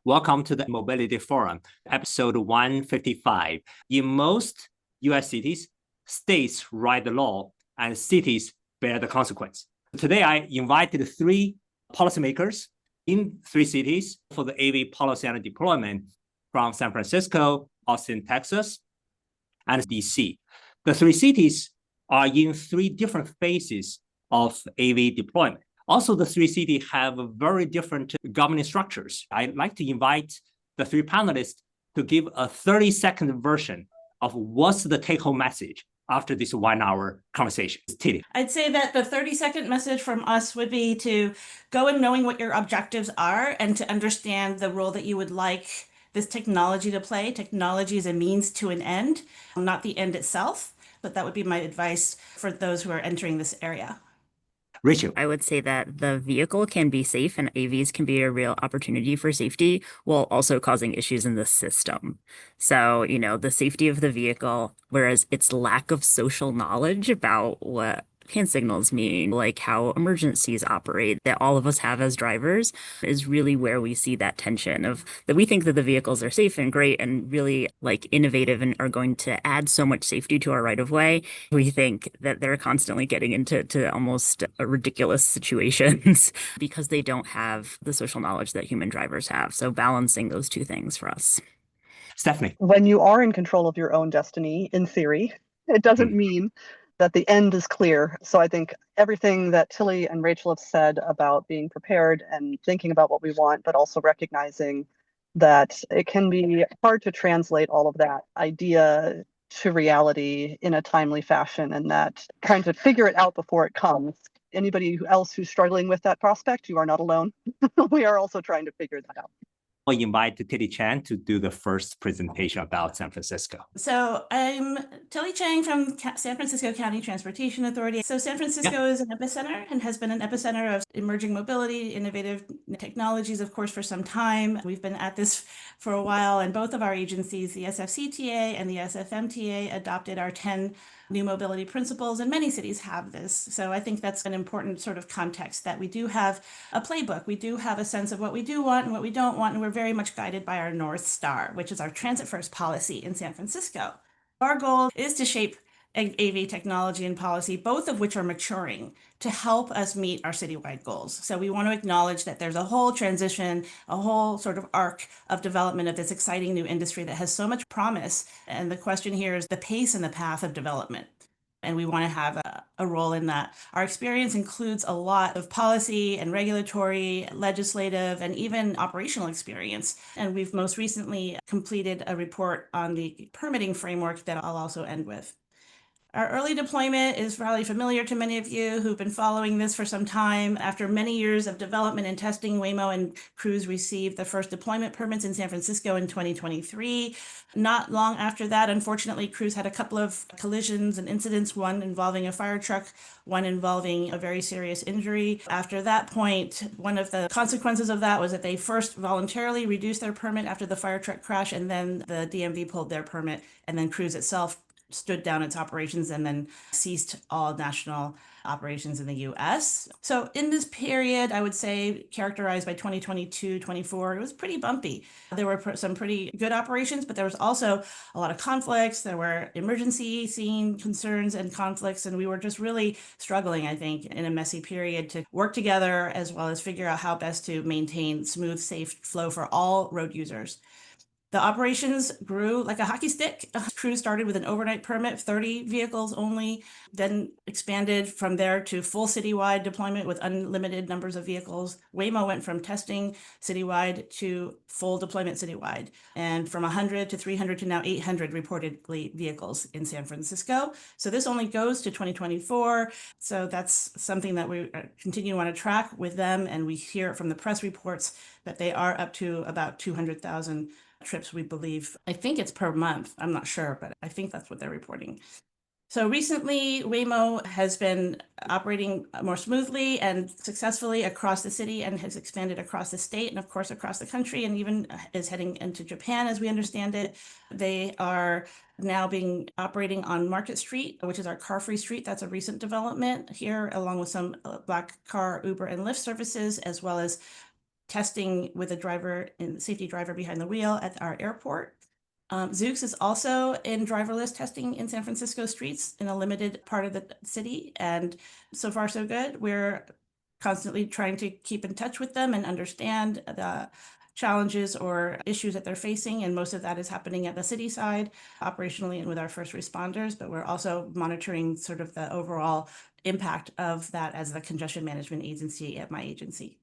Welcome to the Mobility Forum, episode 155. In most US cities, states write the law and cities bear the consequence. Today, I invited three policymakers in three cities for the AV policy and deployment from San Francisco, Austin, Texas, and DC. The three cities are in three different phases of AV deployment. Also, the three cities have very different governing structures. I'd like to invite the three panelists to give a 30-second version of what's the take-home message after this 1 hour conversation. Tilly. I'd say that the 30-second message from us would be to go in knowing what your objectives are and to understand the role that you would like this technology to play. Technology is a means to an end, not the end itself. But that would be my advice for those who are entering this area. Rachel. I would say that the vehicle can be safe and AVs can be a real opportunity for safety while also causing issues in the system. So, the safety of the vehicle, whereas its lack of social knowledge about what hand signals mean, like how emergencies operate, that all of us have as drivers, is really where we see that tension of that we think that the vehicles are safe and great and really innovative and are going to add so much safety to our right of way. We think that they're constantly getting into almost ridiculous situations because they don't have the social knowledge that human drivers have. So balancing those two things for us. Stephanie. When you are in control of your own destiny, in theory, it doesn't mean that the end is clear. So I think everything that Tilly and Rachel have said about being prepared and thinking about what we want, but also recognizing that it can be hard to translate all of that idea to reality in a timely fashion, and that trying to figure it out before it comes. Anybody else who's struggling with that prospect, you are not alone. We are also trying to figure that out. I'll invite Tilly Chang to do the first presentation about San Francisco. So I'm Tilly Chang from San Francisco County Transportation Authority. So San Francisco is an epicenter and has been an epicenter of emerging mobility, innovative technologies, of course, for some time. We've been at this for a while, and both of our agencies, the SFCTA and the SFMTA, adopted our 10 new mobility principles, and many cities have this. So I think that's an important sort of context, that we do have a playbook. We do have a sense of what we do want and what we don't want, and we're very much guided by our North Star, which is our transit first policy in San Francisco. Our goal is to shape AV technology and policy, both of which are maturing, to help us meet our citywide goals. So we want to acknowledge that there's a whole transition, a whole sort of arc of development of this exciting new industry that has so much promise. And the question here is the pace and the path of development. And we want to have a role in that. Our experience includes a lot of policy and regulatory, legislative, and even operational experience. And we've most recently completed a report on the permitting framework that I'll also end with. Our early deployment is probably familiar to many of you who've been following this for some time. After many years of development and testing, Waymo and Cruise received the first deployment permits in San Francisco in 2023. Not long after that, unfortunately, Cruise had a couple of collisions and incidents, one involving a fire truck, one involving a very serious injury. After that point, one of the consequences of that was that they first voluntarily reduced their permit after the fire truck crash, and then the DMV pulled their permit, and then Cruise itself stood down its operations and then ceased all national operations in the US. So in this period, I would say characterized by 2022, 24, it was pretty bumpy. There were some pretty good operations, but there was also a lot of conflicts. There were emergency scene concerns and conflicts, and we were just really struggling, I think, in a messy period to work together as well as figure out how best to maintain smooth, safe flow for all road users. The operations grew like a hockey stick. Cruise started with an overnight permit, 30 vehicles only, then expanded from there to full citywide deployment with unlimited numbers of vehicles. Waymo went from testing citywide to full deployment citywide, and from 100 to 300 to now 800 reportedly vehicles in San Francisco. So this only goes to 2024. So that's something that we continue to want to track with them, and we hear from the press reports that they are up to about 200,000 trips, we believe. I think it's per month. I'm not sure, but I think that's what they're reporting. So recently, Waymo has been operating more smoothly and successfully across the city and has expanded across the state and, of course, across the country, and even is heading into Japan, as we understand it. They are now operating on Market Street, which is our car-free street. That's a recent development here, along with some Black Car, Uber, and Lyft services, as well as testing with a driver and safety driver behind the wheel at our airport. Zoox is also in driverless testing in San Francisco streets in a limited part of the city. And so far, so good. We're constantly trying to keep in touch with them and understand the challenges or issues that they're facing. And most of that is happening at the city side, operationally and with our first responders. But we're also monitoring sort of the overall impact of that as the congestion management agency at my agency.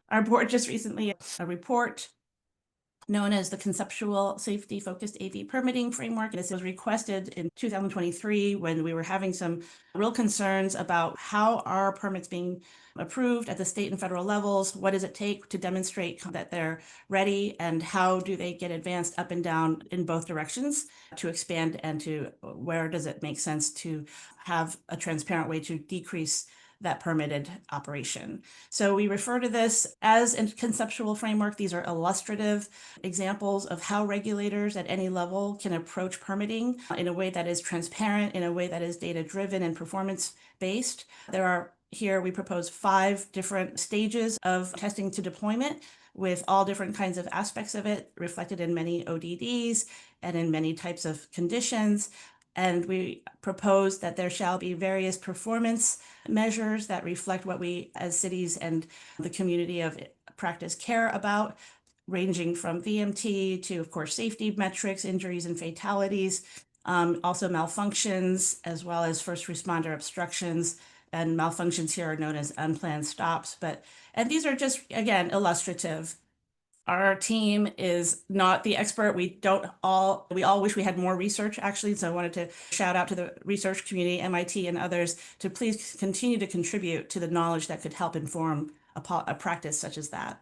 Our board just recently a report known as the Conceptual Safety Focused AV Permitting Framework. This was requested in 2023 when we were having some real concerns about how are permits being approved at the state and federal levels. What does it take to demonstrate that they're ready, and how do they get advanced up and down in both directions to expand, and to where does it make sense to have a transparent way to decrease that permitted operation. So we refer to this as a conceptual framework. These are illustrative examples of how regulators at any level can approach permitting in a way that is transparent, in a way that is data-driven and performance-based. Here we propose 5 different stages of testing to deployment, with all different kinds of aspects of it reflected in many ODDs and in many types of conditions. And we propose that there shall be various performance measures that reflect what we as cities and the community of practice care about, ranging from VMT to, of course, safety metrics, injuries and fatalities, also malfunctions, as well as first responder obstructions. And malfunctions here are known as unplanned stops. And these are just, again, illustrative. Our team is not the expert. We all wish we had more research, actually. So I wanted to shout out to the research community, MIT and others, to please continue to contribute to the knowledge that could help inform a practice such as that.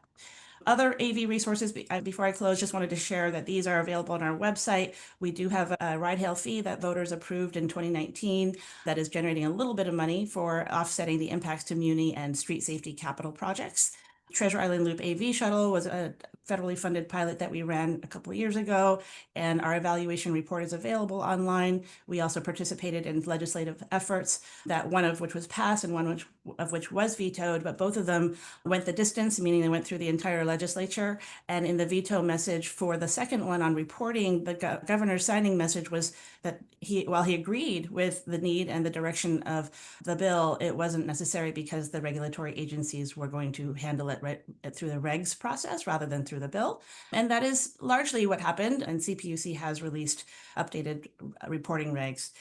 Other AV resources, before I close, just wanted to share that these are available on our website. We do have a ride-hail fee that voters approved in 2019 that is generating a little bit of money for offsetting the impacts to Muni and street safety capital projects. Treasure Island Loop AV Shuttle was a federally funded pilot that we ran a couple of years ago, and our evaluation report is available online. We also participated in legislative efforts, that one of which was passed and one of which was vetoed, but both of them went the distance, meaning they went through the entire legislature. And in the veto message for the second one on reporting, the governor's signing message was that while he agreed with the need and the direction of the bill, it wasn't necessary because the regulatory agencies were going to handle it right through the regs process rather than through the bill. And that is largely what happened. And CPUC has released updated reporting regs.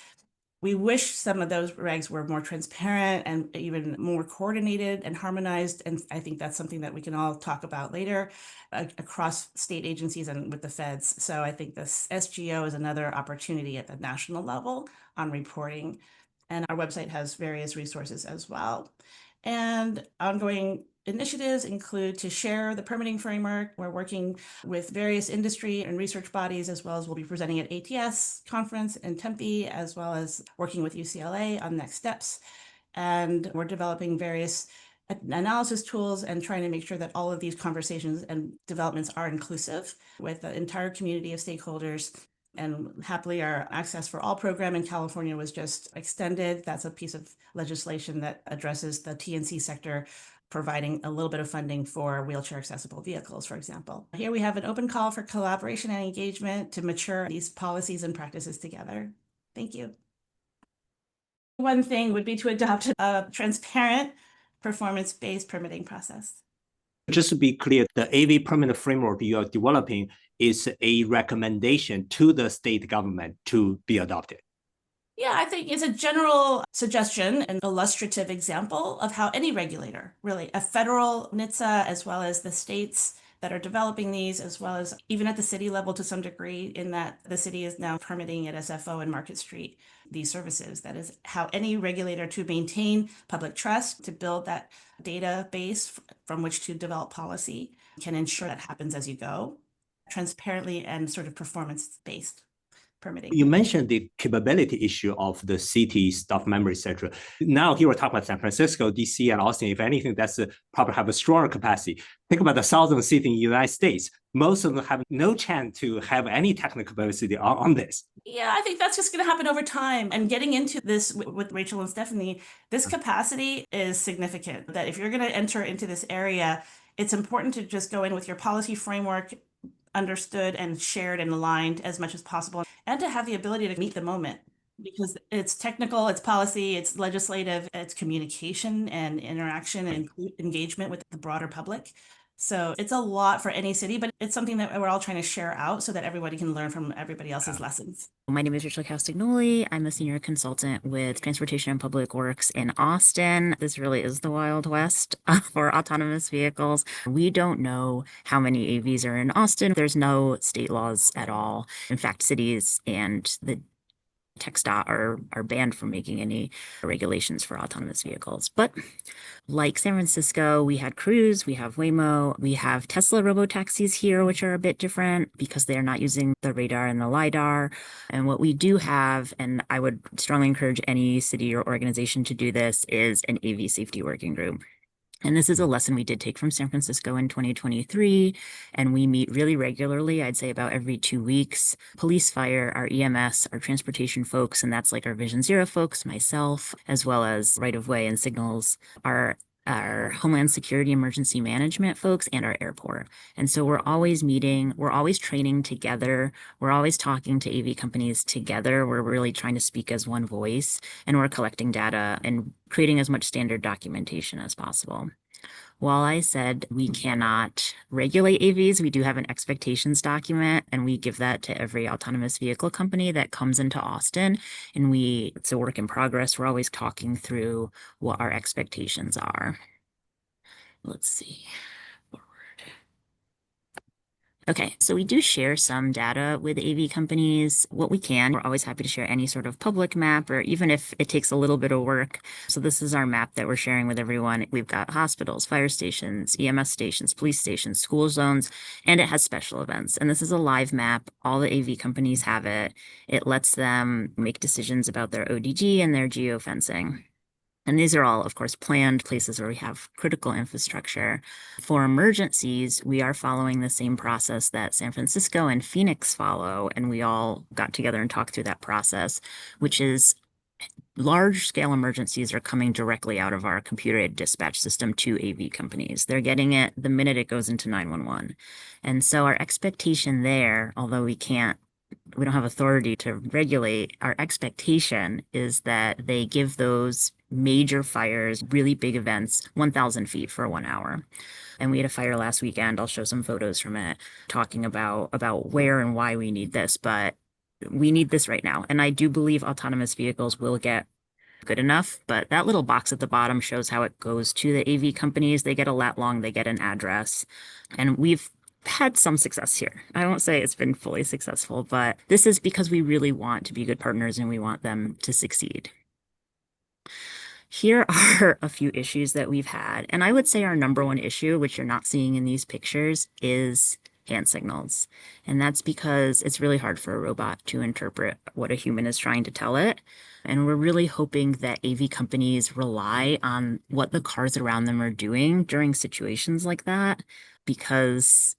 We wish some of those regs were more transparent and even more coordinated and harmonized. And I think that's something that we can all talk about later across state agencies and with the feds. So I think this SGO is another opportunity at the national level on reporting. And our website has various resources as well. And ongoing initiatives include to share the permitting framework. We're working with various industry and research bodies, as well as we'll be presenting at ATS conference in Tempe, as well as working with UCLA on next steps. And we're developing various analysis tools and trying to make sure that all of these conversations and developments are inclusive with the entire community of stakeholders. And happily, our Access for All program in California was just extended. That's a piece of legislation that addresses the TNC sector, providing a little bit of funding for wheelchair accessible vehicles, for example. Here we have an open call for collaboration and engagement to mature these policies and practices together. Thank you. One thing would be to adopt a transparent, performance-based permitting process. Just to be clear, the AV permit framework you are developing is a recommendation to the state government to be adopted. Yeah, I think it's a general suggestion, an illustrative example of how any regulator, really, a federal NHTSA, as well as the states that are developing these, as well as even at the city level to some degree, in that the city is now permitting at SFO and Market Street these services. That is how any regulator, to maintain public trust, to build that database from which to develop policy, can ensure that happens as you go, transparently and sort of performance-based permitting. You mentioned the capability issue of the city staff members, etc. Now here we're talking about San Francisco, DC, and Austin. If anything, that's probably have a stronger capacity. Think about the southern city in the United States. Most of them have no chance to have any technical capacity on this. Yeah, I think that's just going to happen over time. And getting into this with Rachel and Stephanie, this capacity is significant. That if you're going to enter into this area, it's important to just go in with your policy framework understood and shared and aligned as much as possible, and to have the ability to meet the moment, because it's technical, it's policy, it's legislative, it's communication and interaction and engagement with the broader public. So it's a lot for any city, but it's something that we're all trying to share out so that everybody can learn from everybody else's lessons. My name is Rachel Castagnoli. I'm a senior consultant with Transportation and Public Works in Austin. This really is the Wild West for autonomous vehicles. We don't know how many AVs are in Austin. There's no state laws at all. In fact, cities and the TxDOT are banned from making any regulations for autonomous vehicles. But like San Francisco, we had Cruise, we have Waymo, we have Tesla robotaxis here, which are a bit different because they're not using the radar and the LiDAR. And what we do have, and I would strongly encourage any city or organization to do this, is an AV safety working group. And this is a lesson we did take from San Francisco in 2023, and we meet really regularly, I'd say about every 2 weeks. Police, fire, our EMS, our transportation folks, and that's like our Vision Zero folks, myself, as well as right-of-way and signals, our Homeland Security Emergency Management folks, and our airport. And so we're always meeting, we're always training together, we're always talking to AV companies together, we're really trying to speak as one voice, and we're collecting data and creating as much standard documentation as possible. While I said we cannot regulate AVs, we do have an expectations document, and we give that to every autonomous vehicle company that comes into Austin. And it's a work in progress. We're always talking through what our expectations are. Let's see. Okay, so we do share some data with AV companies, what we can. We're always happy to share any sort of public map, or even if it takes a little bit of work. So this is our map that we're sharing with everyone. We've got hospitals, fire stations, EMS stations, police stations, school zones, and it has special events. And this is a live map. All the AV companies have it. It lets them make decisions about their ODG and their geofencing. And these are all, of course, planned places where we have critical infrastructure. For emergencies, we are following the same process that San Francisco and Phoenix follow, and we all got together and talked through that process, which is large-scale emergencies are coming directly out of our computer-aided dispatch system to AV companies. They're getting it the minute it goes into 911. And so our expectation there, although we don't have authority to regulate, our expectation is that they give those major fires, really big events, 1,000 feet for 1 hour. And we had a fire last weekend. I'll show some photos from it, talking about where and why we need this, but we need this right now. And I do believe autonomous vehicles will get good enough, but that little box at the bottom shows how it goes to the AV companies. They get a lat long, they get an address, and we've had some success here. I won't say it's been fully successful, but this is because we really want to be good partners and we want them to succeed. Here are a few issues that we've had. And I would say our number one issue, which you're not seeing in these pictures, is hand signals. And that's because it's really hard for a robot to interpret what a human is trying to tell it. And we're really hoping that AV companies rely on what the cars around them are doing during situations like that, because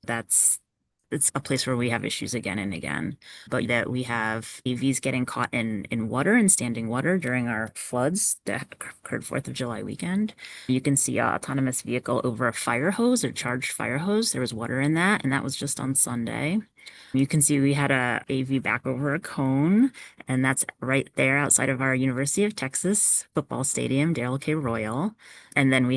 it's a place where we have issues again and again. But that we have AVs getting caught in water and standing water during our floods that occurred 4th of July weekend. You can see an autonomous vehicle over a fire hose or charged fire hose. There was water in that, and that was just on Sunday. You can see we had a AV back over a cone, and that's right there outside of our University of Texas football stadium, Darrell K. Royal. And then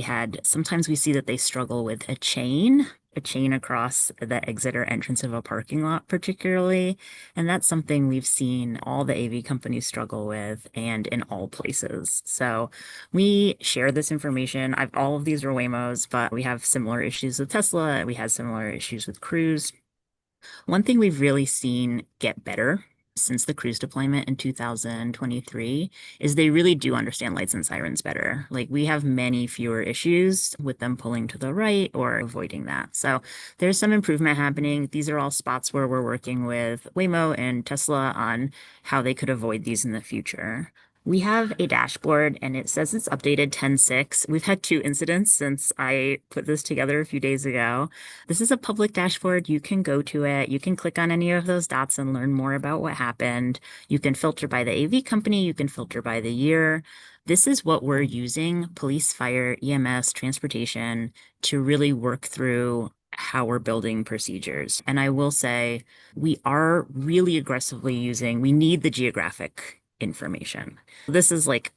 sometimes we see that they struggle with a chain across the exit or entrance of a parking lot particularly. And that's something we've seen all the AV companies struggle with, and in all places. So we share this information. All of these are Waymos, but we have similar issues with Tesla. We had similar issues with Cruise. One thing we've really seen get better since the Cruise deployment in 2023 is they really do understand lights and sirens better. Like, we have many fewer issues with them pulling to the right or avoiding that. So there's some improvement happening. These are all spots where we're working with Waymo and Tesla on how they could avoid these in the future. We have a dashboard and it says it's updated 10.6. We've had 2 incidents since I put this together a few days ago. This is a public dashboard. You can go to it. You can click on any of those dots and learn more about what happened. You can filter by the AV company. You can filter by the year. This is what we're using, police, fire, EMS, transportation, to really work through how we're building procedures. And I will say we are really aggressively we need the geographic information. This is like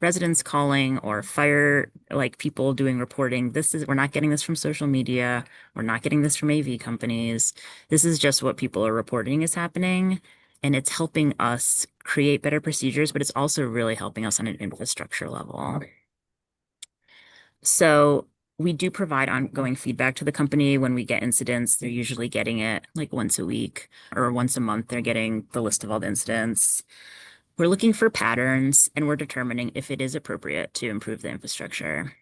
residents calling or fire, like people doing reporting. We're not getting this from social media. We're not getting this from AV companies. This is just what people are reporting is happening. And it's helping us create better procedures, but it's also really helping us on an infrastructure level. So we do provide ongoing feedback to the company when we get incidents. They're usually getting it like once a week or once a month. They're getting the list of all the incidents. We're looking for patterns and we're determining if it is appropriate to improve the infrastructure.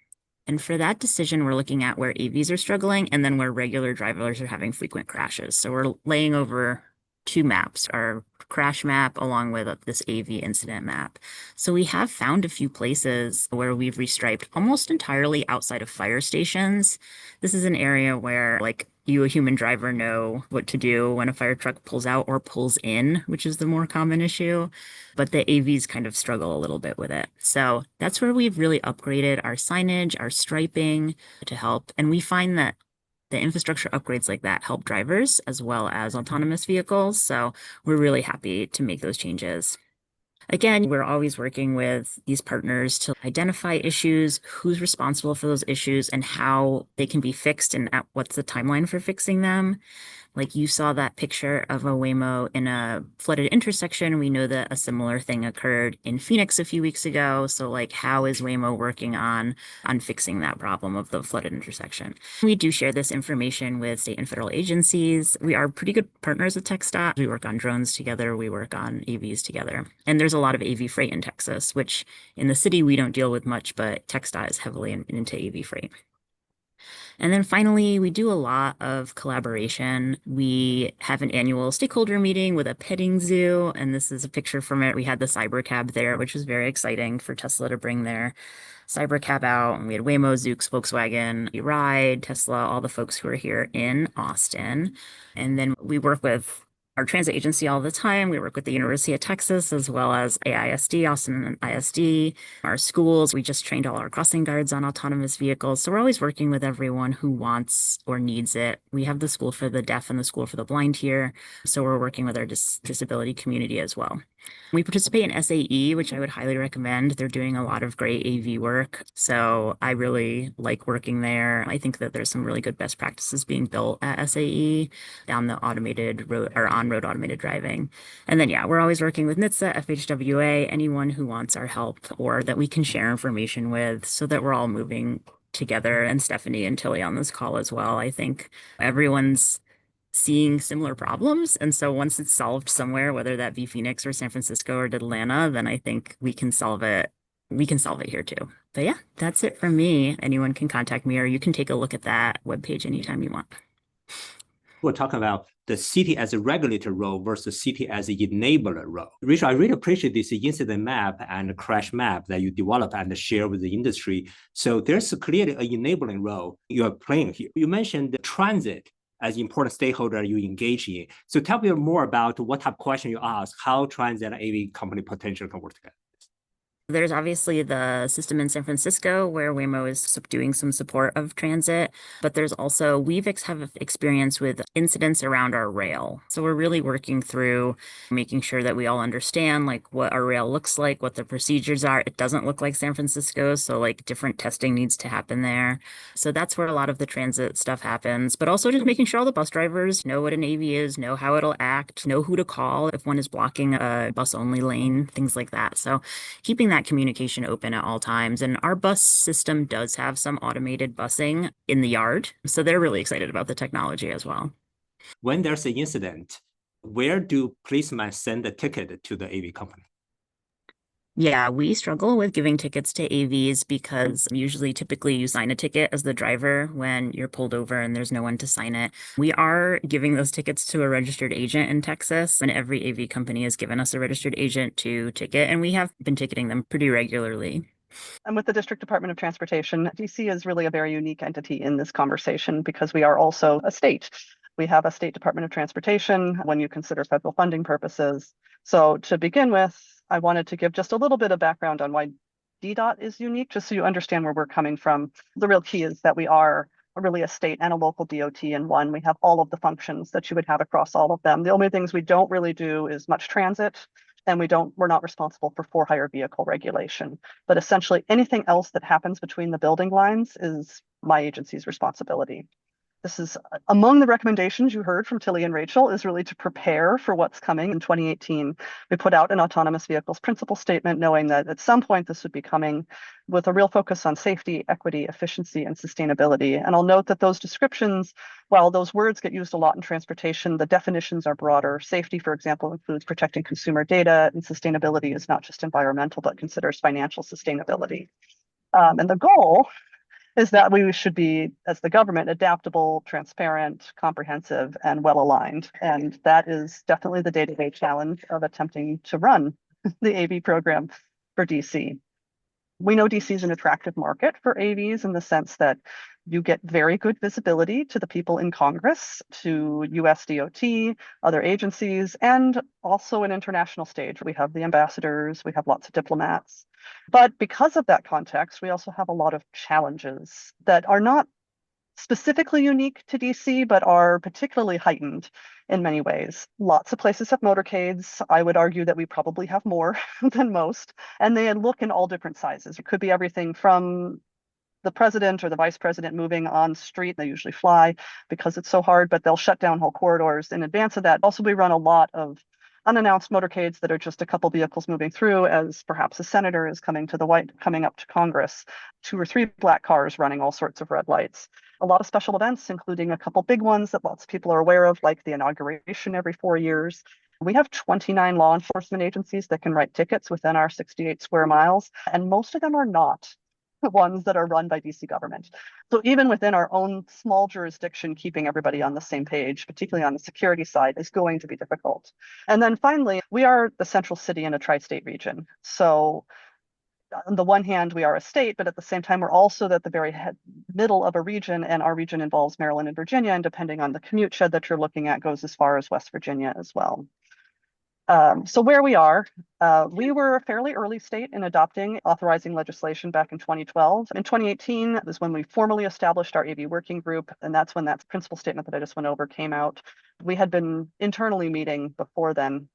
And for that decision, we're looking at where AVs are struggling and then where regular drivers are having frequent crashes. So we're laying over 2 maps, our crash map along with this AV incident map. So we have found a few places where we've restriped almost entirely outside of fire stations. This is an area where like you, a human driver, know what to do when a fire truck pulls out or pulls in, which is the more common issue. But the AVs kind of struggle a little bit with it. So that's where we've really upgraded our signage, our striping to help. And we find that the infrastructure upgrades like that help drivers as well as autonomous vehicles. So we're really happy to make those changes. Again, we're always working with these partners to identify issues, who's responsible for those issues, and how they can be fixed and what's the timeline for fixing them. Like you saw that picture of a Waymo in a flooded intersection. We know that a similar thing occurred in Phoenix a few weeks ago. So like, how is Waymo working on fixing that problem of the flooded intersection? We do share this information with state and federal agencies. We are pretty good partners with TxDOT. We work on drones together. We work on AVs together. And there's a lot of AV freight in Texas, which in the city we don't deal with much, but TxDOT is heavily into AV freight. And then finally, we do a lot of collaboration. We have an annual stakeholder meeting with a petting zoo, and this is a picture from it. We had the Cybercab there, which was very exciting for Tesla to bring their Cybercab out. And we had Waymo, Zoox, Volkswagen, Ride, Tesla, all the folks who are here in Austin. And then we work with our transit agency all the time. We work with the University of Texas as well as AISD, Austin ISD, our schools. We just trained all our crossing guards on autonomous vehicles. So we're always working with everyone who wants or needs it. We have the School for the Deaf and the School for the Blind here. So we're working with our disability community as well. We participate in SAE, which I would highly recommend. They're doing a lot of great AV work. So I really like working there. I think that there's some really good best practices being built at SAE down the automated road or on-road automated driving. And then, yeah, we're always working with NHTSA, FHWA, anyone who wants our help or that we can share information with so that we're all moving together. And Stephanie and Tilly on this call as well. I think everyone's seeing similar problems. And so once it's solved somewhere, whether that be Phoenix or San Francisco or Atlanta, then I think we can solve it. We can solve it here too. But yeah, that's it from me. Anyone can contact me or you can take a look at that webpage anytime you want. We're talking about the city as a regulator role versus city as an enabler role. Rachel, I really appreciate this incident map and crash map that you develop and share with the industry. So there's clearly an enabling role you are playing here. You mentioned the transit as an important stakeholder you engage in. So tell me more about what type of question you ask, how transit and AV company potentially can work together. There's obviously the system in San Francisco where Waymo is doing some support of transit, but there's also, we've have experience with incidents around our rail. So we're really working through making sure that we all understand like what our rail looks like, what the procedures are. It doesn't look like San Francisco, so like different testing needs to happen there. So that's where a lot of the transit stuff happens, but also just making sure all the bus drivers know what an AV is, know how it'll act, know who to call if one is blocking a bus only lane, things like that. So keeping that communication open at all times. And our bus system does have some automated busing in the yard. So they're really excited about the technology as well. When there's an incident, where do policemen send the ticket to the AV company? Yeah, we struggle with giving tickets to AVs because typically you sign a ticket as the driver when you're pulled over and there's no one to sign it. We are giving those tickets to a registered agent in Texas, and every AV company has given us a registered agent to ticket, and we have been ticketing them pretty regularly. And with the District Department of Transportation, DC is really a very unique entity in this conversation because we are also a state. We have a state Department of Transportation when you consider federal funding purposes. So to begin with, I wanted to give just a little bit of background on why DDOT is unique, just so you understand where we're coming from. The real key is that we are really a state and a local DOT in one. We have all of the functions that you would have across all of them. The only things we don't really do is much transit, and we're not responsible for for-hire vehicle regulation. But essentially anything else that happens between the building lines is my agency's responsibility. This is among the recommendations you heard from Tilly and Rachel, is really to prepare for what's coming. In 2018, we put out an autonomous vehicles principle statement, knowing that at some point this would be coming, with a real focus on safety, equity, efficiency, and sustainability. And I'll note that those descriptions, while those words get used a lot in transportation, the definitions are broader. Safety, for example, includes protecting consumer data, and sustainability is not just environmental, but considers financial sustainability. And the goal is that we should be, as the government, adaptable, transparent, comprehensive, and well-aligned. And that is definitely the day-to-day challenge of attempting to run the AV program for DC. We know DC is an attractive market for AVs in the sense that you get very good visibility to the people in Congress, to US DOT, other agencies, and also an international stage. We have the ambassadors, we have lots of diplomats. But because of that context, we also have a lot of challenges that are not specifically unique to DC, but are particularly heightened in many ways. Lots of places have motorcades. I would argue that we probably have more than most, and they look in all different sizes. It could be everything from the president or the vice president moving on street. They usually fly because it's so hard, but they'll shut down whole corridors in advance of that. Also, we run a lot of unannounced motorcades that are just a couple vehicles moving through, as perhaps a senator is coming up to Congress, 2 or 3 black cars running all sorts of red lights. A lot of special events, including a couple big ones that lots of people are aware of, like the inauguration every 4 years. We have 29 law enforcement agencies that can write tickets within our 68 square miles, and most of them are not the ones that are run by DC government. So even within our own small jurisdiction, keeping everybody on the same page, particularly on the security side, is going to be difficult. And then finally, we are the central city in a tri-state region. So on the one hand, we are a state, but at the same time, we're also at the very middle of a region, and our region involves Maryland and Virginia, and depending on the commute shed that you're looking at, goes as far as West Virginia as well. So where we are, we were a fairly early state in adopting authorizing legislation back in 2012. In 2018 was when we formally established our AV working group, and that's when that principal statement that I just went over came out. We had been internally meeting before then.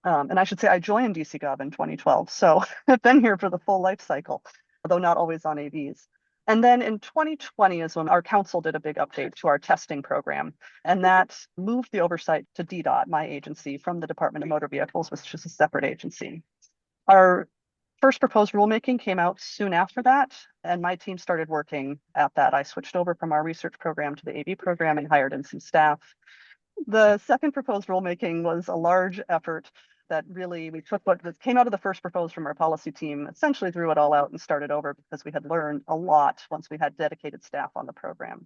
And I should say I joined DCGov in 2012, so I've been here for the full life cycle, although not always on AVs. And then in 2020 is when our council did a big update to our testing program, and that moved the oversight to DDOT, my agency, from the Department of Motor Vehicles, which is a separate agency. Our first proposed rulemaking came out soon after that, and my team started working at that. I switched over from our research program to the AV program and hired in some staff. The second proposed rulemaking was a large effort that really, we took what came out of the first proposed from our policy team, essentially threw it all out and started over because we had learned a lot once we had dedicated staff on the program.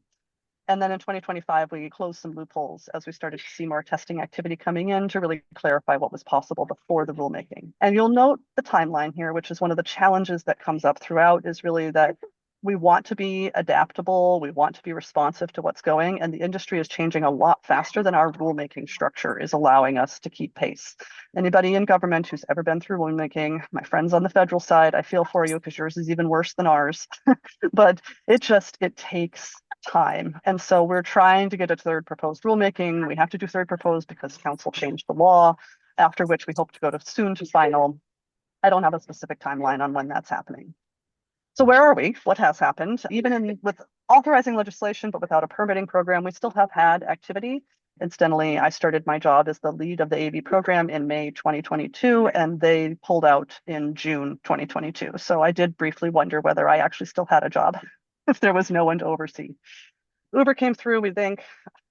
And then in 2025, we closed some loopholes as we started to see more testing activity coming in to really clarify what was possible before the rulemaking. And you'll note the timeline here, which is one of the challenges that comes up throughout, is really that we want to be adaptable, we want to be responsive to what's going, and the industry is changing a lot faster than our rulemaking structure is allowing us to keep pace. Anybody in government who's ever been through rulemaking, my friends on the federal side, I feel for you because yours is even worse than ours, but it takes time. And so we're trying to get a third proposed rulemaking. We have to do third proposed because council changed the law, after which we hope to go to soon to final. I don't have a specific timeline on when that's happening. So where are we? What has happened? Even with authorizing legislation, but without a permitting program, we still have had activity. Incidentally, I started my job as the lead of the AV program in May 2022, and they pulled out in June 2022. So I did briefly wonder whether I actually still had a job if there was no one to oversee. Uber came through, we think.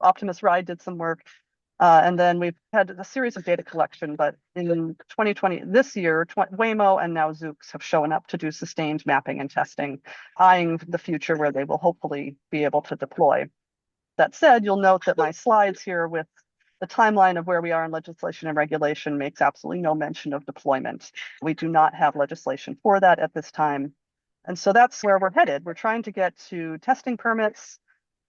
Optimus Ride did some work. And then we've had a series of data collection, but in 2020, this year, Waymo and now Zoox have shown up to do sustained mapping and testing, eyeing the future where they will hopefully be able to deploy. That said, you'll note that my slides here with the timeline of where we are in legislation and regulation makes absolutely no mention of deployment. We do not have legislation for that at this time. And so that's where we're headed. We're trying to get to testing permits.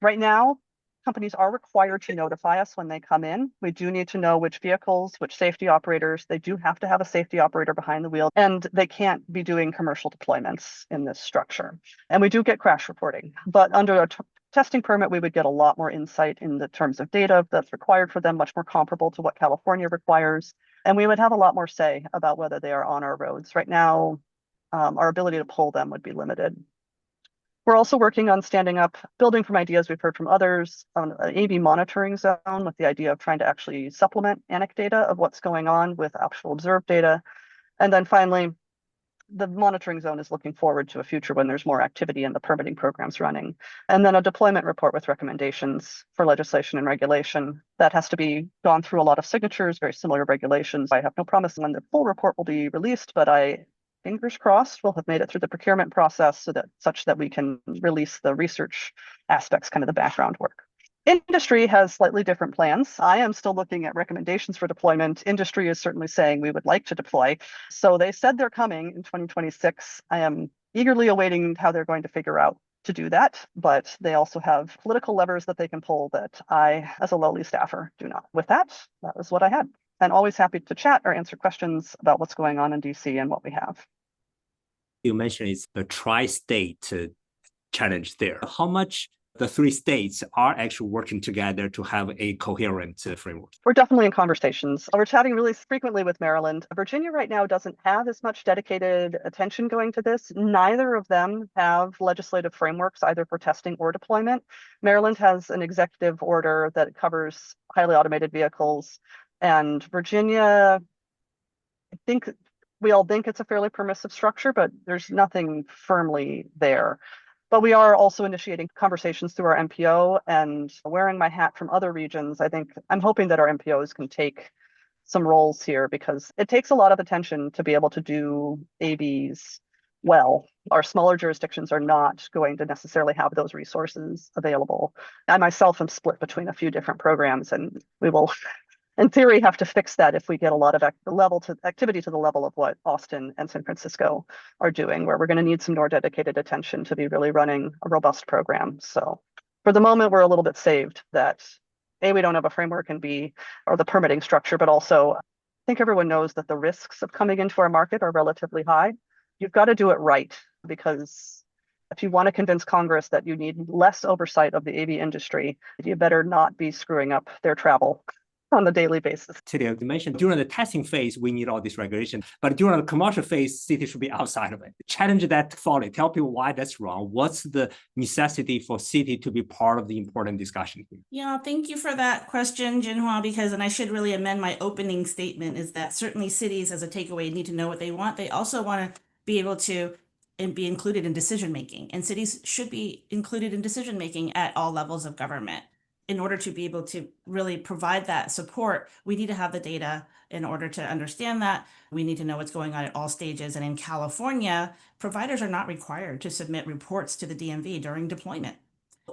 Right now, companies are required to notify us when they come in. We do need to know which vehicles, which safety operators. They do have to have a safety operator behind the wheel, and they can't be doing commercial deployments in this structure. And we do get crash reporting, but under a testing permit, we would get a lot more insight in the terms of data that's required for them, much more comparable to what California requires. And we would have a lot more say about whether they are on our roads. Right now, our ability to pull them would be limited. We're also working on standing up, building from ideas we've heard from others, on an AV monitoring zone with the idea of trying to actually supplement ANIC data of what's going on with actual observed data. And then finally, the monitoring zone is looking forward to a future when there's more activity and the permitting programs running. And then a deployment report with recommendations for legislation and regulation that has to be gone through a lot of signatures, very similar to regulations. I have no promise when the full report will be released, but fingers crossed, we'll have made it through the procurement process so that such that we can release the research aspects, kind of the background work. Industry has slightly different plans. I am still looking at recommendations for deployment. Industry is certainly saying we would like to deploy. So they said they're coming in 2026. I am eagerly awaiting how they're going to figure out to do that, but they also have political levers that they can pull that I, as a lowly staffer, do not. With that, that was what I had. And always happy to chat or answer questions about what's going on in DC and what we have. You mentioned it's the tri-state challenge there. How much the three states are actually working together to have a coherent framework? We're definitely in conversations. We're chatting really frequently with Maryland. Virginia right now doesn't have as much dedicated attention going to this. Neither of them have legislative frameworks either for testing or deployment. Maryland has an executive order that covers highly automated vehicles, and Virginia, I think we all think it's a fairly permissive structure, but there's nothing firmly there. But we are also initiating conversations through our MPO, and wearing my hat from other regions, I'm hoping that our MPOs can take some roles here, because it takes a lot of attention to be able to do AVs well. Our smaller jurisdictions are not going to necessarily have those resources available. I myself am split between a few different programs, and we will, in theory, have to fix that if we get a lot of activity to the level of what Austin and San Francisco are doing, where we're going to need some more dedicated attention to be really running a robust program. So for the moment, we're a little bit saved that A, we don't have a framework, and B, or the permitting structure, but also I think everyone knows that the risks of coming into our market are relatively high. You've got to do it right, because if you want to convince Congress that you need less oversight of the AV industry, you better not be screwing up their travel on a daily basis. Celia, you mentioned during the testing phase, we need all this regulation, but during the commercial phase, cities should be outside of it. Challenge that folly. Tell people why that's wrong. What's the necessity for city to be part of the important discussion? Yeah, thank you for that question, Jinhua, because, and I should really amend my opening statement, is that certainly cities as a takeaway need to know what they want. They also want to be able to be included in decision making, and cities should be included in decision making at all levels of government. In order to be able to really provide that support, we need to have the data. In order to understand that, we need to know what's going on at all stages. And in California, providers are not required to submit reports to the DMV during deployment.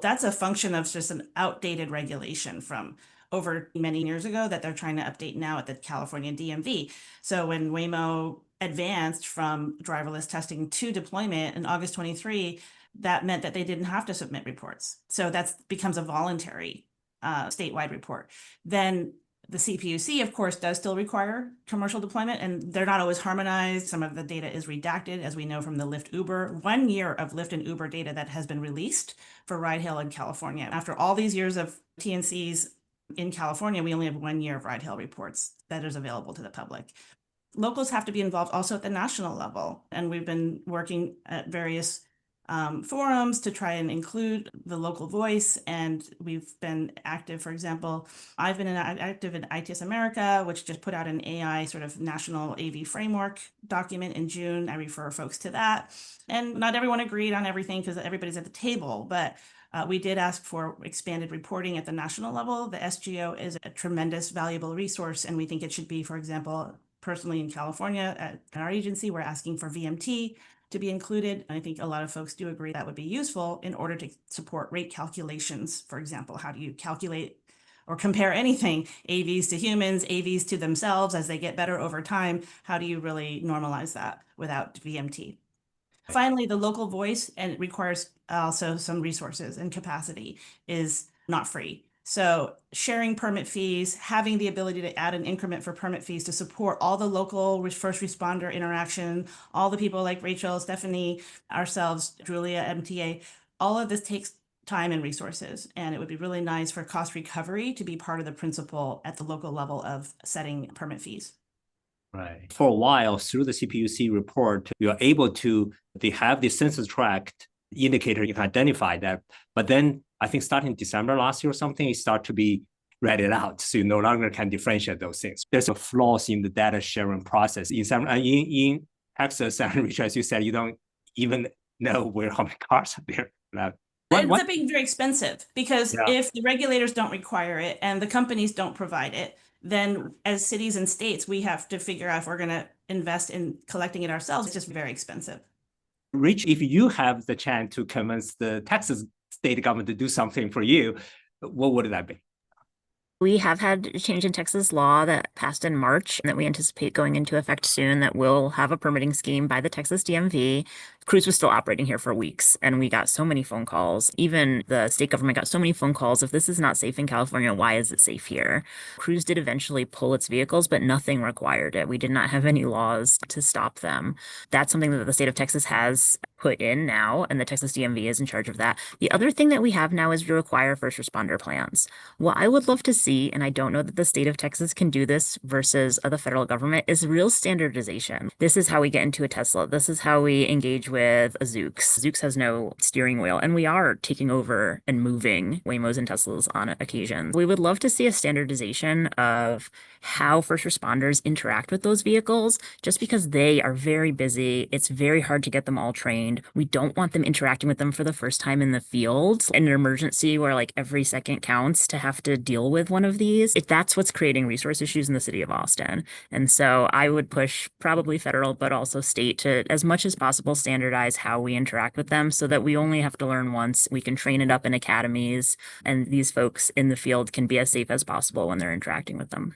That's a function of just an outdated regulation from over many years ago that they're trying to update now at the California DMV. So when Waymo advanced from driverless testing to deployment in August 23, that meant that they didn't have to submit reports. So that becomes a voluntary statewide report. Then the CPUC, of course, does still require commercial deployment, and they're not always harmonized. Some of the data is redacted, as we know from the Lyft Uber. 1 year of Lyft and Uber data that has been released for ride hail in California. After all these years of TNCs in California, we only have 1 year of ride hail reports that is available to the public. Locals have to be involved also at the national level, and we've been working at various forums to try and include the local voice, and we've been active. For example, I've been active in ITS America, which just put out an AI sort of national AV framework document in June. I refer folks to that. And not everyone agreed on everything because everybody's at the table, but We did ask for expanded reporting at the national level. The SGO is a tremendous, valuable resource, and we think it should be, for example, personally in California at our agency, we're asking for VMT to be included. I think a lot of folks do agree that would be useful in order to support rate calculations. For example, how do you calculate or compare anything, AVs to humans, AVs to themselves as they get better over time? How do you really normalize that without VMT? Finally, the local voice, and it requires also some resources and capacity, is not free. So sharing permit fees, having the ability to add an increment for permit fees to support all the local first responder interaction, all the people like Rachel, Stephanie, ourselves, Julia, MTA, all of this takes time and resources. And it would be really nice for cost recovery to be part of the principle at the local level of setting permit fees. Right. For a while, through the CPUC report, you are able to they have the census tract indicator, you can identify that. But then I think starting December last year or something, it started to be read it out. So you no longer can differentiate those things. There's a flaws in the data sharing process. In Texas, and Richard, as you said, you don't even know how many cars are there. It ends up being very expensive because if the regulators don't require it and the companies don't provide it, then as cities and states, we have to figure out if we're going to invest in collecting it ourselves. It's just very expensive. Rich, if you have the chance to convince the Texas state government to do something for you, what would that be? We have had a change in Texas law that passed in March and that we anticipate going into effect soon that will have a permitting scheme by the Texas DMV. Cruise was still operating here for weeks, and we got so many phone calls. Even the state government got so many phone calls. If this is not safe in California, why is it safe here? Cruise did eventually pull its vehicles, but nothing required it. We did not have any laws to stop them. That's something that the state of Texas has put in now, and the Texas DMV is in charge of that. The other thing that we have now is we require first responder plans. What I would love to see, and I don't know that the state of Texas can do this versus the federal government, is real standardization. This is how we get into a Tesla. This is how we engage with a Zoox. Zoox has no steering wheel, and we are taking over and moving Waymos and Teslas on occasion. We would love to see a standardization of how first responders interact with those vehicles, just because they are very busy. It's very hard to get them all trained. We don't want them interacting with them for the first time in the field in an emergency where like every second counts to have to deal with one of these. If that's what's creating resource issues in the city of Austin. And so I would push probably federal, but also state to, as much as possible, standardize how we interact with them so that we only have to learn once. We can train it up in academies, and these folks in the field can be as safe as possible when they're interacting with them.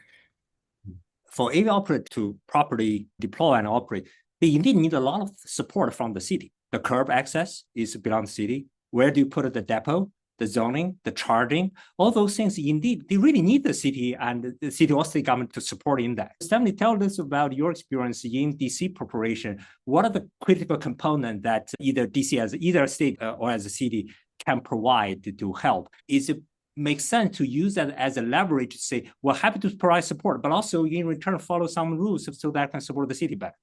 For AV operator to properly deploy and operate, they indeed need a lot of support from the city. The curb access is belong to the city. Where do you put the depot? The zoning, the charging, all those things, indeed, they really need the city and the city or state government to support in that. Stephanie, tell us about your experience in DC preparation. What are the critical components that either DC as either a state or as a city can provide to help? Is it make sense to use that as a leverage to say, we're happy to provide support, but also in return follow some rules so that can support the city better?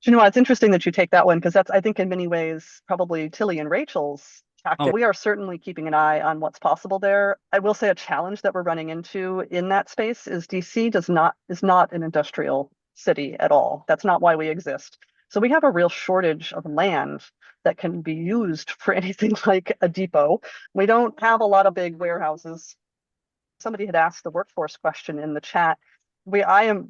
You know, it's interesting that you take that one because that's, I think, in many ways, probably Tilly and Rachel's tactic. We are certainly keeping an eye on what's possible there. I will say a challenge that we're running into in that space is DC is not an industrial city at all. That's not why we exist. So we have a real shortage of land that can be used for anything like a depot. We don't have a lot of big warehouses. Somebody had asked the workforce question in the chat. I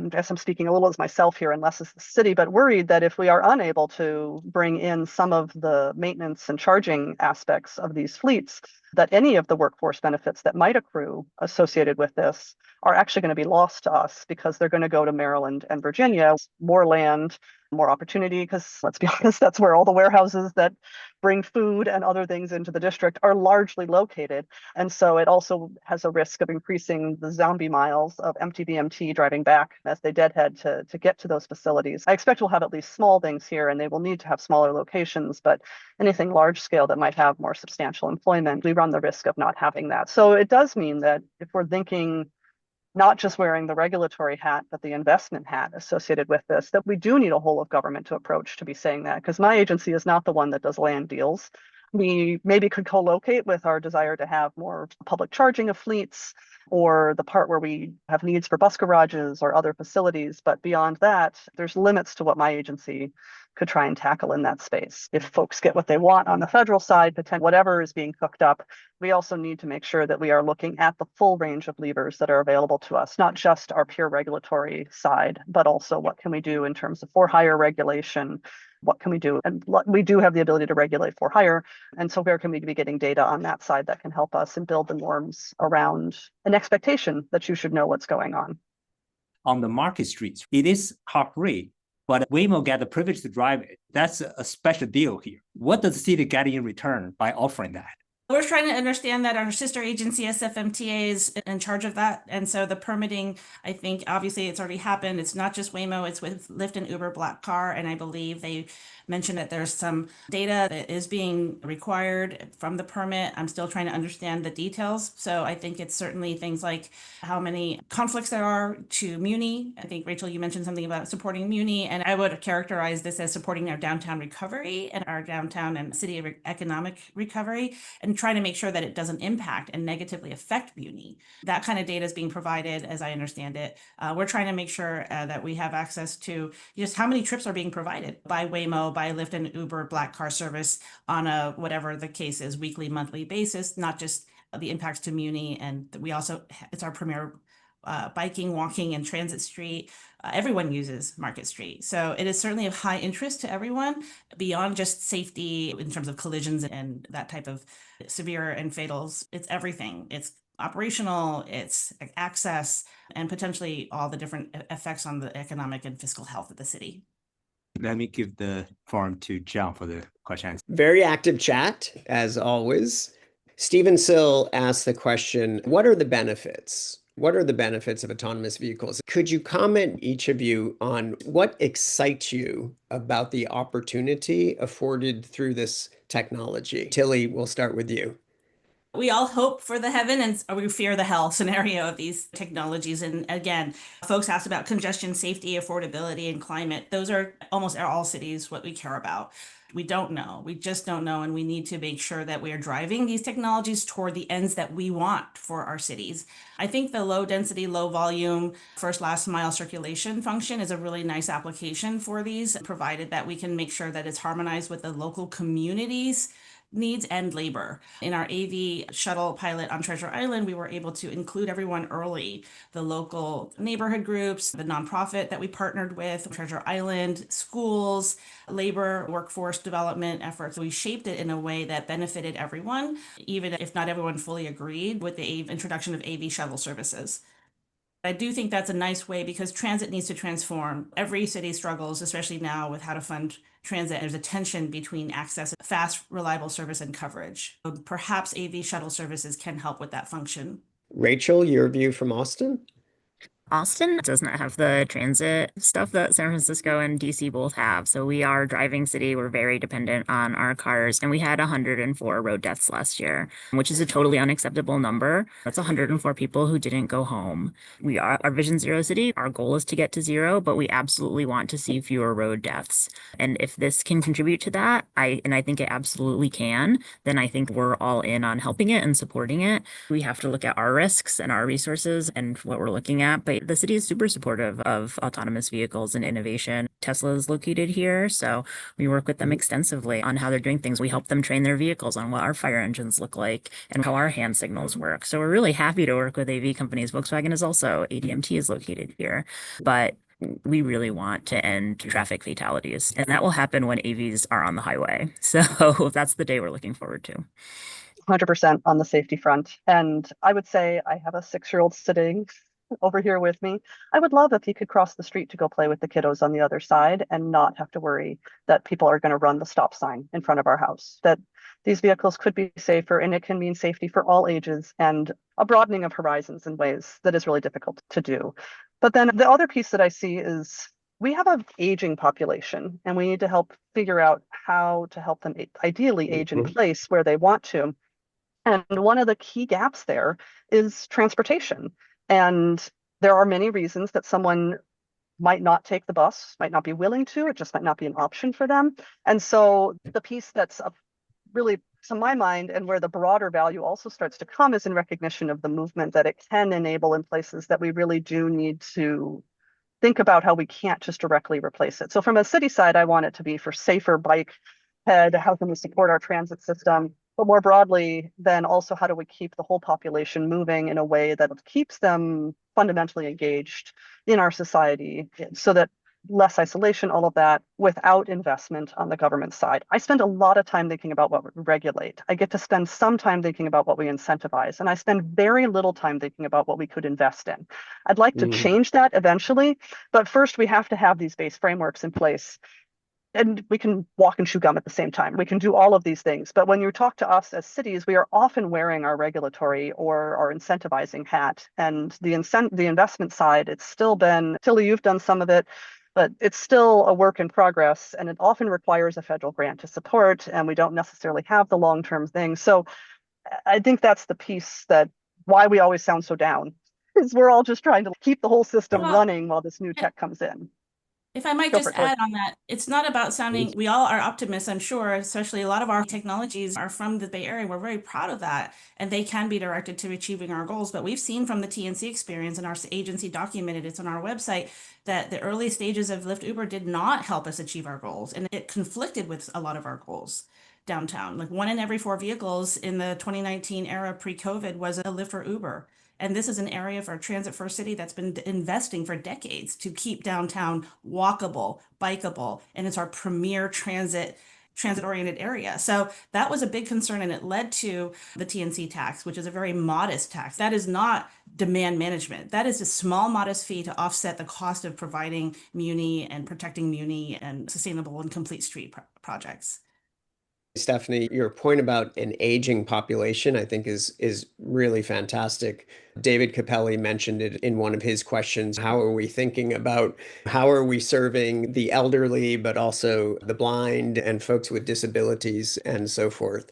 guess I'm speaking a little as myself here and less as the city, but worried that if we are unable to bring in some of the maintenance and charging aspects of these fleets, that any of the workforce benefits that might accrue associated with this are actually going to be lost to us because they're going to go to Maryland and Virginia. More land, more opportunity, because let's be honest, that's where all the warehouses that bring food and other things into the district are largely located. And so it also has a risk of increasing the zombie miles of empty VMT driving back as they deadhead to get to those facilities. I expect we'll have at least small things here, and they will need to have smaller locations, but anything large scale that might have more substantial employment, we run the risk of not having that. So it does mean that if we're thinking not just wearing the regulatory hat, but the investment hat associated with this, that we do need a whole of government to approach to be saying that, because my agency is not the one that does land deals. We maybe could co-locate with our desire to have more public charging of fleets, or the part where we have needs for bus garages or other facilities. But beyond that, there's limits to what my agency could try and tackle in that space. If folks get what they want on the federal side, whatever is being cooked up, we also need to make sure that we are looking at the full range of levers that are available to us, not just our pure regulatory side, but also what can we do in terms of for-hire regulation. What can we do? And we do have the ability to regulate for hire. And so where can we be getting data on that side that can help us and build the norms around an expectation that you should know what's going on? On the market streets, it is car-free, but Waymo get the privilege to drive it. That's a special deal here. What does the city get in return by offering that? We're trying to understand that our sister agency, SFMTA, is in charge of that. And so the permitting, I think, obviously it's already happened. It's not just Waymo, it's with Lyft and Uber Black Car. And I believe they mentioned that there's some data that is being required from the permit. I'm still trying to understand the details. So I think it's certainly things like how many conflicts there are to Muni. I think, Rachel, you mentioned something about supporting Muni, and I would characterize this as supporting our downtown recovery and our downtown and city economic recovery, and trying to make sure that it doesn't impact and negatively affect Muni. That kind of data is being provided, as I understand it. We're trying to make sure that we have access to just how many trips are being provided by Waymo, by Lyft and Uber Black Car service on a, whatever the case is, weekly, monthly basis, not just the impacts to Muni. And we also, it's our premier biking, walking, and transit street. Everyone uses Market Street. So it is certainly of high interest to everyone beyond just safety in terms of collisions and that type of severe and fatals. It's everything. It's operational, it's access, and potentially all the different effects on the economic and fiscal health of the city. Let me give the forum to John for the questions. Very active chat, as always. Stephen Sill asked the question, what are the benefits? What are the benefits of autonomous vehicles? Could you comment, each of you, on what excites you about the opportunity afforded through this technology? Tilly, we'll start with you. We all hope for the heaven and we fear the hell scenario of these technologies. And again, folks asked about congestion, safety, affordability, and climate. Those are almost all cities what we care about. We don't know. We just don't know. And we need to make sure that we are driving these technologies toward the ends that we want for our cities. I think the low density, low volume, first last mile circulation function is a really nice application for these, provided that we can make sure that it's harmonized with the local communities' needs and labor. In our AV shuttle pilot on Treasure Island, we were able to include everyone early, the local neighborhood groups, the nonprofit that we partnered with, Treasure Island, schools, labor, workforce development efforts. We shaped it in a way that benefited everyone, even if not everyone fully agreed with the introduction of AV shuttle services. I do think that's a nice way because transit needs to transform. Every city struggles, especially now with how to fund transit. There's a tension between access, fast, reliable service, and coverage. Perhaps AV shuttle services can help with that function. Rachel, your view from Austin? Austin does not have the transit stuff that San Francisco and DC both have. So we are a driving city. We're very dependent on our cars. And we had 104 road deaths last year, which is a totally unacceptable number. That's 104 people who didn't go home. We are our Vision Zero city. Our goal is to get to zero, but we absolutely want to see fewer road deaths. And if this can contribute to that, I think it absolutely can, then I think we're all in on helping it and supporting it. We have to look at our risks and our resources and what we're looking at. But the city is super supportive of autonomous vehicles and innovation. Tesla is located here, so we work with them extensively on how they're doing things. We help them train their vehicles on what our fire engines look like and how our hand signals work. So we're really happy to work with AV companies. Volkswagen is also, ADMT is located here, but we really want to end traffic fatalities, and that will happen when AVs are on the highway. So that's the day we're looking forward to. 100% on the safety front. And I would say I have a 6-year-old sitting over here with me. I would love if he could cross the street to go play with the kiddos on the other side and not have to worry that people are going to run the stop sign in front of our house, that these vehicles could be safer, and it can mean safety for all ages and a broadening of horizons in ways that is really difficult to do. But then the other piece that I see is we have an aging population, and we need to help figure out how to help them ideally age in place where they want to. And one of the key gaps there is transportation. And there are many reasons that someone might not take the bus, might not be willing to, it just might not be an option for them. And so the piece that's really, to my mind, and where the broader value also starts to come is in recognition of the movement that it can enable in places that we really do need to think about how we can't just directly replace it. So from a city side, I want it to be for safer bike head, how can we support our transit system? But more broadly, then also how do we keep the whole population moving in a way that keeps them fundamentally engaged in our society so that less isolation, all of that, without investment on the government side. I spend a lot of time thinking about what we regulate. I get to spend some time thinking about what we incentivize, and I spend very little time thinking about what we could invest in. I'd like to change that eventually, but first we have to have these base frameworks in place. And we can walk and chew gum at the same time. We can do all of these things. But when you talk to us as cities, we are often wearing our regulatory or our incentivizing hat. And the investment side, it's still been, Tilly, you've done some of it, but it's still a work in progress. And it often requires a federal grant to support. And we don't necessarily have the long-term thing. So I think that's the piece that why we always sound so down, is we're all just trying to keep the whole system running while this new tech comes in. If I might just add on that, it's not about sounding, we all are optimists, I'm sure, especially a lot of our technologies are from the Bay Area. We're very proud of that, and they can be directed to achieving our goals. But we've seen from the TNC experience, and our agency documented, it's on our website, that the early stages of Lyft Uber did not help us achieve our goals, and it conflicted with a lot of our goals downtown. Like 1 in every 4 vehicles in the 2019 era pre-COVID was a Lyft or Uber. And this is an area for a transit first city that's been investing for decades to keep downtown walkable, bikeable, and it's our premier transit oriented area. So that was a big concern, and it led to the TNC tax, which is a very modest tax. That is not demand management. That is a small, modest fee to offset the cost of providing Muni and protecting Muni and sustainable and complete street projects. Stephanie, your point about an aging population, I think is really fantastic. David Capelli mentioned it in one of his questions. How are we thinking about how are we serving the elderly, but also the blind and folks with disabilities and so forth?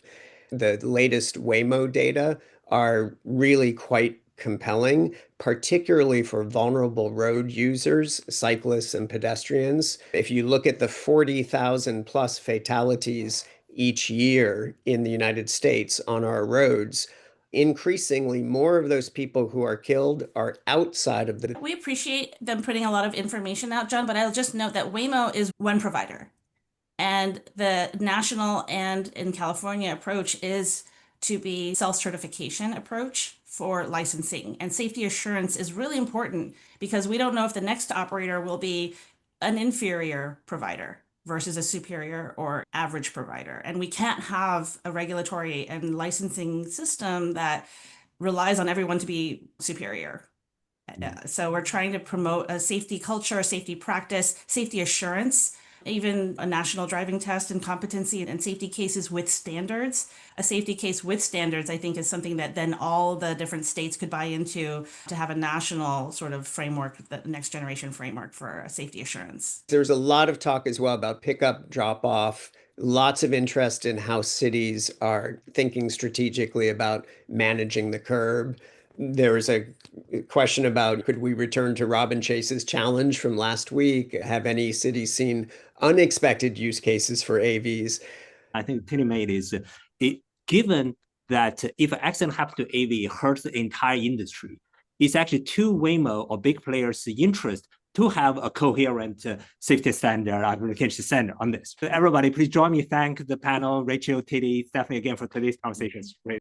The latest Waymo data are really quite compelling, particularly for vulnerable road users, cyclists and pedestrians. If you look at the 40,000 plus fatalities each year in the United States on our roads, increasingly more of those people who are killed are outside of the... We appreciate them putting a lot of information out, John, but I'll just note that Waymo is one provider. And the national and in California approach is to be self-certification approach for licensing. And safety assurance is really important because we don't know if the next operator will be an inferior provider versus a superior or average provider. And we can't have a regulatory and licensing system that relies on everyone to be superior. So we're trying to promote a safety culture, a safety practice, safety assurance, even a national driving test and competency and safety cases with standards. A safety case with standards, I think, is something that then all the different states could buy into to have a national sort of framework, the next generation framework for safety assurance. There's a lot of talk as well about pickup, drop off, lots of interest in how cities are thinking strategically about managing the curb. There was a question about could we return to Robin Chase's challenge from last week? Have any cities seen unexpected use cases for AVs? I think Tilly made is given that if an accident happens to AV, it hurts the entire industry. It's actually to Waymo or big players' interest to have a coherent safety standard, application standard on this. So everybody, please join me thank the panel, Rachel, Tilly, Stephanie again for today's conversations. Great.